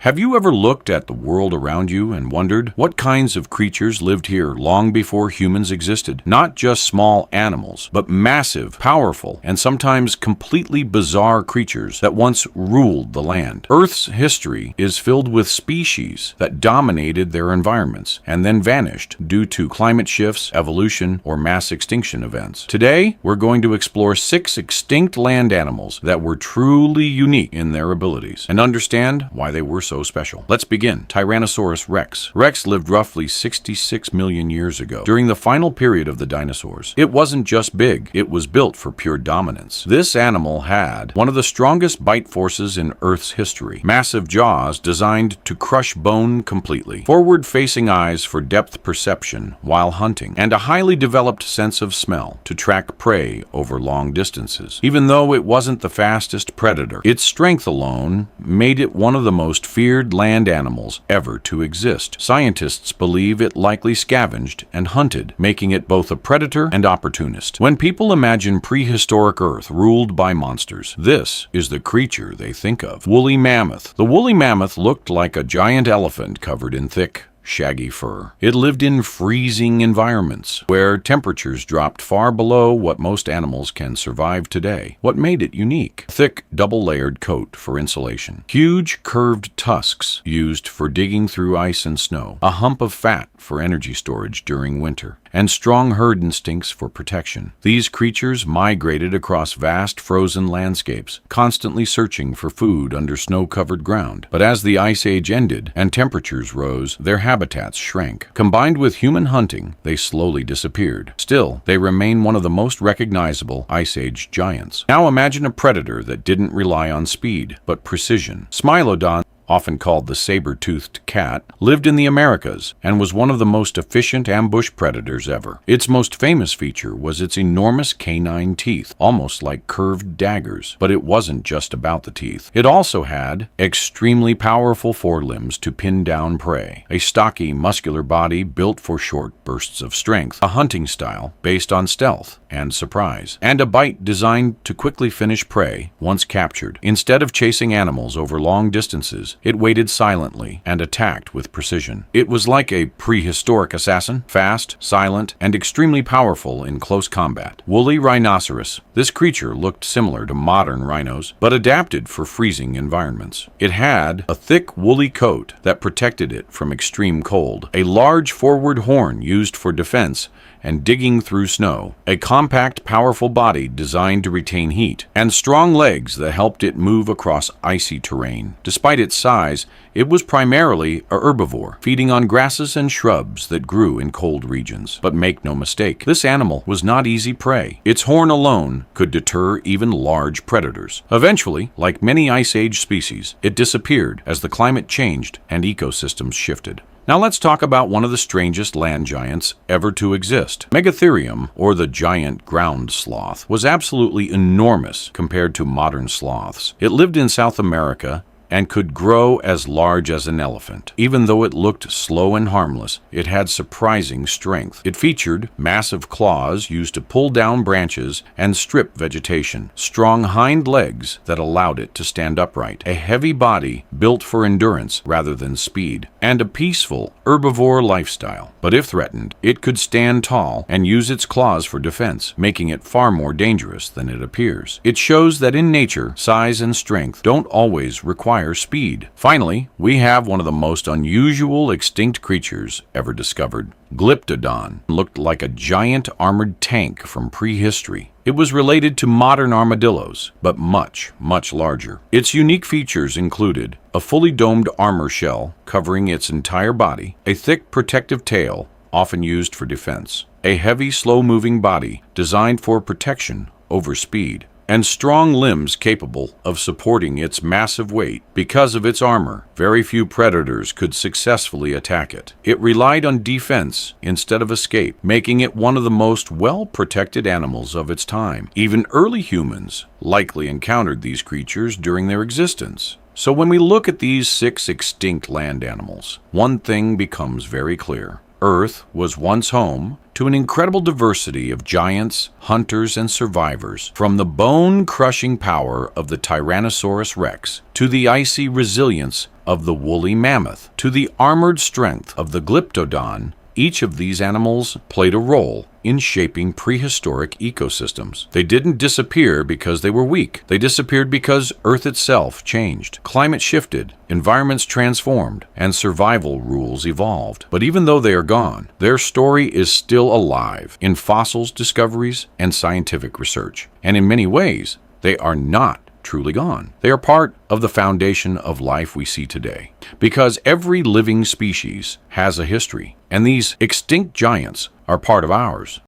Have you ever looked at the world around you and wondered what kinds of creatures lived here long before humans existed? Not just small animals, but massive, powerful, and sometimes completely bizarre creatures that once ruled the land. Earth's history is filled with species that dominated their environments and then vanished due to climate shifts, evolution, or mass extinction events. Today, we're going to explore 6 extinct land animals that were truly unique in their abilities and understand why they were so special. Let's begin. Tyrannosaurus rex. Rex lived roughly 66 million years ago, during the final period of the dinosaurs. It wasn't just big, it was built for pure dominance. This animal had one of the strongest bite forces in Earth's history, massive jaws designed to crush bone completely, forward-facing eyes for depth perception while hunting, and a highly developed sense of smell to track prey over long distances. Even though it wasn't the fastest predator, its strength alone made it one of the most feared land animals ever to exist. Scientists believe it likely scavenged and hunted, making it both a predator and opportunist. When people imagine prehistoric Earth ruled by monsters, this is the creature they think of. Woolly mammoth. The woolly mammoth looked like a giant elephant covered in thick, shaggy fur. It lived in freezing environments where temperatures dropped far below what most animals can survive today. What made it unique? Thick, double-layered coat for insulation. Huge, curved tusks used for digging through ice and snow. A hump of fat for energy storage during winter. And strong herd instincts for protection. These creatures migrated across vast frozen landscapes, constantly searching for food under snow-covered ground. But as the Ice Age ended and temperatures rose, their habitats shrank. Combined with human hunting, they slowly disappeared. Still, they remain one of the most recognizable Ice Age giants. Now imagine a predator that didn't rely on speed, but precision. Smilodon, often called the saber-toothed cat, lived in the Americas and was one of the most efficient ambush predators ever. Its most famous feature was its enormous canine teeth, almost like curved daggers. But it wasn't just about the teeth. It also had extremely powerful forelimbs to pin down prey, a stocky, muscular body built for short bursts of strength, a hunting style based on stealth and surprise, and a bite designed to quickly finish prey once captured. Instead of chasing animals over long distances, it waited silently and attacked with precision. It was like a prehistoric assassin, fast, silent, and extremely powerful in close combat. Woolly rhinoceros. This creature looked similar to modern rhinos, but adapted for freezing environments. It had a thick, woolly coat that protected it from extreme cold, a large forward horn used for defense and digging through snow, a compact, powerful body designed to retain heat, and strong legs that helped it move across icy terrain. Despite its size, it was primarily a herbivore, feeding on grasses and shrubs that grew in cold regions. But make no mistake, this animal was not easy prey. Its horn alone could deter even large predators. Eventually, like many Ice Age species, it disappeared as the climate changed and ecosystems shifted. Now let's talk about one of the strangest land giants ever to exist. Megatherium, or the giant ground sloth, was absolutely enormous compared to modern sloths. It lived in South America and could grow as large as an elephant. Even though it looked slow and harmless, it had surprising strength. It featured massive claws used to pull down branches and strip vegetation, strong hind legs that allowed it to stand upright, a heavy body built for endurance rather than speed, and a peaceful, herbivore lifestyle. But if threatened, it could stand tall and use its claws for defense, making it far more dangerous than it appears. It shows that in nature, size and strength don't always require speed. Finally, we have one of the most unusual extinct creatures ever discovered. Glyptodon looked like a giant armored tank from prehistory. It was related to modern armadillos, but much, much larger. Its unique features included a fully domed armor shell covering its entire body, a thick protective tail, often used for defense, a heavy, slow-moving body designed for protection over speed, and strong limbs capable of supporting its massive weight. Because of its armor, very few predators could successfully attack it. It relied on defense instead of escape, making it one of the most well-protected animals of its time. Even early humans likely encountered these creatures during their existence. So when we look at these 6 extinct land animals, one thing becomes very clear. Earth was once home to an incredible diversity of giants, hunters, and survivors, from the bone-crushing power of the Tyrannosaurus rex to the icy resilience of the woolly mammoth to the armored strength of the Glyptodon, each of these animals played a role in shaping prehistoric ecosystems. They didn't disappear because they were weak. They disappeared because Earth itself changed. Climate shifted, environments transformed, and survival rules evolved. But even though they are gone, their story is still alive in fossils, discoveries, and scientific research. And in many ways, they are not truly gone. They are part of the foundation of life we see today. Because every living species has a history, and these extinct giants are part of ours.